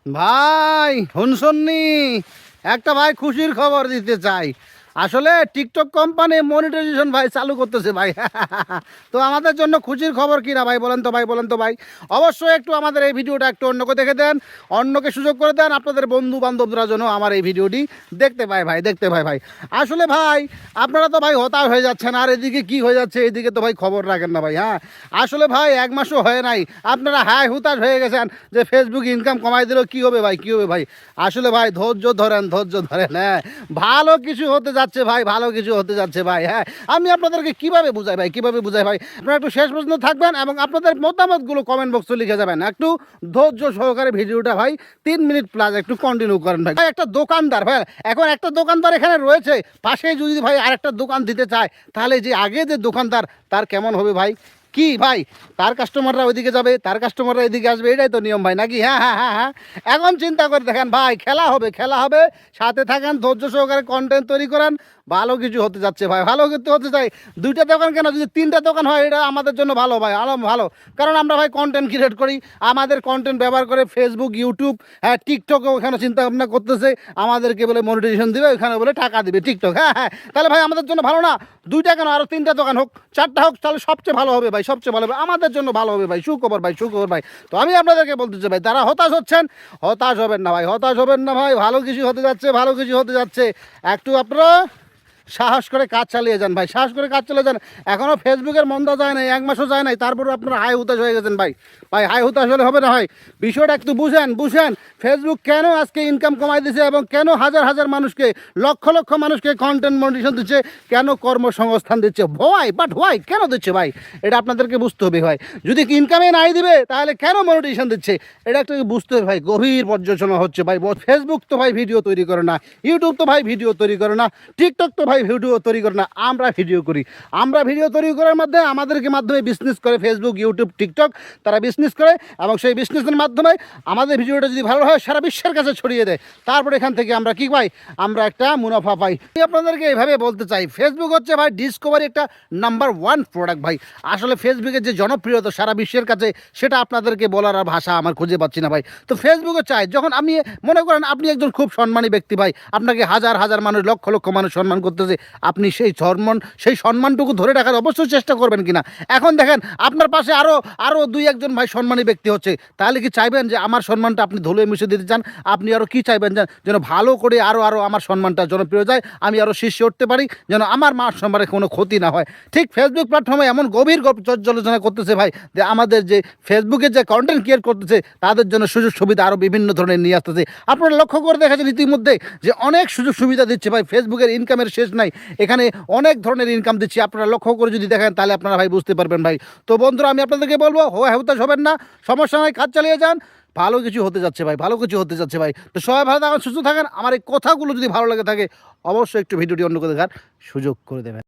ভাই শুনছন্নি, একটা ভাই খুশির খবর দিতে চাই। আসলে টিকটক কোম্পানি মনিটাইজেশন ভাই চালু করতেছে ভাই। তো আমাদের জন্য খুশির খবর কি না ভাই, বলেন তো ভাই, বলেন তো ভাই। অবশ্যই একটু আমাদের এই ভিডিওটা একটু অন্যকে দেখে দেন, অন্যকে সুযোগ করে দেন, আপনাদের বন্ধু বান্ধবরা যেন আমার এই ভিডিওটি দেখতে পায় ভাই, দেখতে পায় ভাই। আসলে ভাই আপনারা তো ভাই হতাশ হয়ে যাচ্ছেন, আর এদিকে কি হয়ে যাচ্ছে এদিকে তো ভাই খবর রাখেন না ভাই। হ্যাঁ আসলে ভাই এক মাসও হয় নাই, আপনারা হায় হুতাশ হয়ে গেছেন যে ফেসবুক ইনকাম কমাই দিলেও কী হবে ভাই, কী হবে ভাই। আসলে ভাই ধৈর্য ধরেন, ধৈর্য ধরেন। হ্যাঁ ভালো কিছু হতে যাচ্ছে ভাই, ভালো কিছু হতে যাচ্ছে ভাই। হ্যাঁ আমি আপনাদেরকে কিভাবে বুঝাই ভাই, কিভাবে বুঝাই ভাই, আপনারা একটু শেষ পর্যন্ত থাকবেন এবং আপনাদের মতামতগুলো কমেন্ট বক্সে লিখে যাবেন। একটু ধৈর্য সহকারে ভিডিওটা ভাই 3 মিনিট প্লাস একটু কন্টিনিউ করেন ভাই। একটা দোকানদার ভাই, এখন একটা দোকানদার এখানে রয়েছে, পাশে যদি ভাই আরেকটা দোকান দিতে চায়, তাহলে যে আগে যে দোকানদার তার কেমন হবে ভাই, কি ভাই, তার কাস্টমাররা ওইদিকে যাবে, তার কাস্টমাররা এদিকে আসবে, এটাই তো নিয়ম ভাই নাকি। হ্যাঁ হ্যাঁ হ্যাঁ হ্যাঁ এখন চিন্তা করে দেখেন ভাই, খেলা হবে, খেলা হবে, সাথে থাকেন, ধৈর্য সহকারে কন্টেন্ট তৈরি করেন, ভালো কিছু হতে যাচ্ছে ভাই, ভালো কিছু হতে চাই। 2টা দোকান কেন, যদি 3টা দোকান হয় এটা আমাদের জন্য ভালো ভাই, আলো ভালো। কারণ আমরা ভাই কন্টেন্ট ক্রিয়েট করি, আমাদের কন্টেন্ট ব্যবহার করে ফেসবুক, ইউটিউব, হ্যাঁ টিকটকও ওখানে চিন্তা ভাবনা করতেছে আমাদেরকে বলে মনিটাইজেশন দিবে, ওখানে বলে টাকা দিবে টিকটক। হ্যাঁ হ্যাঁ তাহলে ভাই আমাদের জন্য ভালো না, 2টা কেন আরও 3টা দোকান হোক, 4টা হোক, তাহলে সবচেয়ে ভালো হবে ভাই, সবচেয়ে ভালো হবে, আমাদের জন্য ভালো হবে ভাই, সুখবর ভাই, সুখবর ভাই। তো আমি আপনাদেরকে বলতে চাই ভাই, তারা হতাশ হচ্ছেন, হতাশ হবেন না ভাই, হতাশ হবেন না ভাই, ভালো কিছু হতে যাচ্ছে, ভালো কিছু হতে যাচ্ছে। একটু আপনারা সাহস করে কাজ চালিয়ে যান ভাই, সাহস করে কাজ চালিয়ে যান। এখনও ফেসবুকের মন্দা যায় নাই, 1 মাসও যায় নাই, তারপরে আপনারা হাই হুতাশ হয়ে গেছেন ভাই। ভাই হাই হুতাশ হলে হবে না ভাই, বিষয়টা একটু বুঝেন, বুঝেন ফেসবুক কেন আজকে ইনকাম কমাই দিচ্ছে এবং কেন হাজার হাজার মানুষকে, লক্ষ লক্ষ মানুষকে কন্টেন্ট মনিটাইজেশন দিচ্ছে, কেন কর্মসংস্থান দিচ্ছে, হোয়াই, বাট হোয়াই, কেন দিচ্ছে ভাই, এটা আপনাদেরকে বুঝতে হবে ভাই। যদি ইনকামে নাই দিবে তাহলে কেন মনিটাইজেশন দিচ্ছে, এটা একটু বুঝতে হবে ভাই, গভীর পর্যালোচনা হচ্ছে ভাই। ফেসবুক তো ভাই ভিডিও তৈরি করে না, ইউটিউব তো ভাই ভিডিও তৈরি করে না, টিকটক তো ভাই ভিডিও তৈরি করে না, আমরা ভিডিও করি। আমরা ভিডিও তৈরি করার মাধ্যমে আমাদেরকে মাধ্যমে বিজনেস করে ফেসবুক, ইউটিউব, টিকটক, তারা বিজনেস করে এবং সেই বিজনেসের মাধ্যমে আমাদের ভিডিওটা যদি ভালো হয় সারা বিশ্বের কাছে ছড়িয়ে দেয়, তারপরে এখান থেকে আমরা কি পাই, আমরা একটা মুনাফা পাই। আমি আপনাদেরকে এইভাবে বলতে চাই, ফেসবুক হচ্ছে ভাই ডিসকভারি একটা নাম্বার 1 প্রোডাক্ট ভাই। আসলে ফেসবুকের যে জনপ্রিয়তা সারা বিশ্বের কাছে, সেটা আপনাদেরকে বলার আর ভাষা আমার খুঁজে পাচ্ছি না ভাই। তো ফেসবুকে চাই, যখন আমি মনে করেন আপনি একজন খুব সম্মানী ব্যক্তি ভাই, আপনাকে হাজার হাজার মানুষ, লক্ষ লক্ষ মানুষ সম্মান করতেছে, আপনি সেই সম্মানটুকু ধরে রাখার অবশ্যই চেষ্টা করবেন কিনা। এখন দেখেন আপনার পাশে আরও 2-1 জন ভাই সম্মানী ব্যক্তি হচ্ছে, তাহলে কি চাইবেন যে আমার সম্মানটা আপনি ধুলোয় মিশে দিতে চান? আপনি আরও কি চাইবেন যেন ভালো করে আরও আমার সম্মানটা জনপ্রিয় যায়, আমি আরও শীর্ষে উঠতে পারি, যেন আমার মান সম্মানের কোনো ক্ষতি না হয়। ঠিক ফেসবুক প্ল্যাটফর্মে এমন গভীর পর্যালোচনা করতেছে ভাই, যে আমাদের যে ফেসবুকে যে কন্টেন্ট ক্রিয়েট করতেছে তাদের জন্য সুযোগ সুবিধা আরও বিভিন্ন ধরনের নিয়ে আসতেছে। আপনারা লক্ষ্য করে দেখেছেন ইতিমধ্যে যে অনেক সুযোগ সুবিধা দিচ্ছে ভাই, ফেসবুকের ইনকামের শেষ নাই, এখানে অনেক ধরনের ইনকাম দিচ্ছি। আপনারা লক্ষ্য করে যদি দেখেন তাহলে আপনারা ভাই বুঝতে পারবেন ভাই। তো বন্ধুরা আমি আপনাদেরকে বলবো, হতাশ হবেন না, সমস্যা নয়, কাজ চালিয়ে যান, ভালো কিছু হতে যাচ্ছে ভাই, ভালো কিছু হতে যাচ্ছে ভাই। তো সবাই ভালো থাকেন, সুস্থ থাকেন। আমার এই কথাগুলো যদি ভালো লাগে থাকে অবশ্যই একটু ভিডিওটি অন্যকে দেখার সুযোগ করে দেবেন।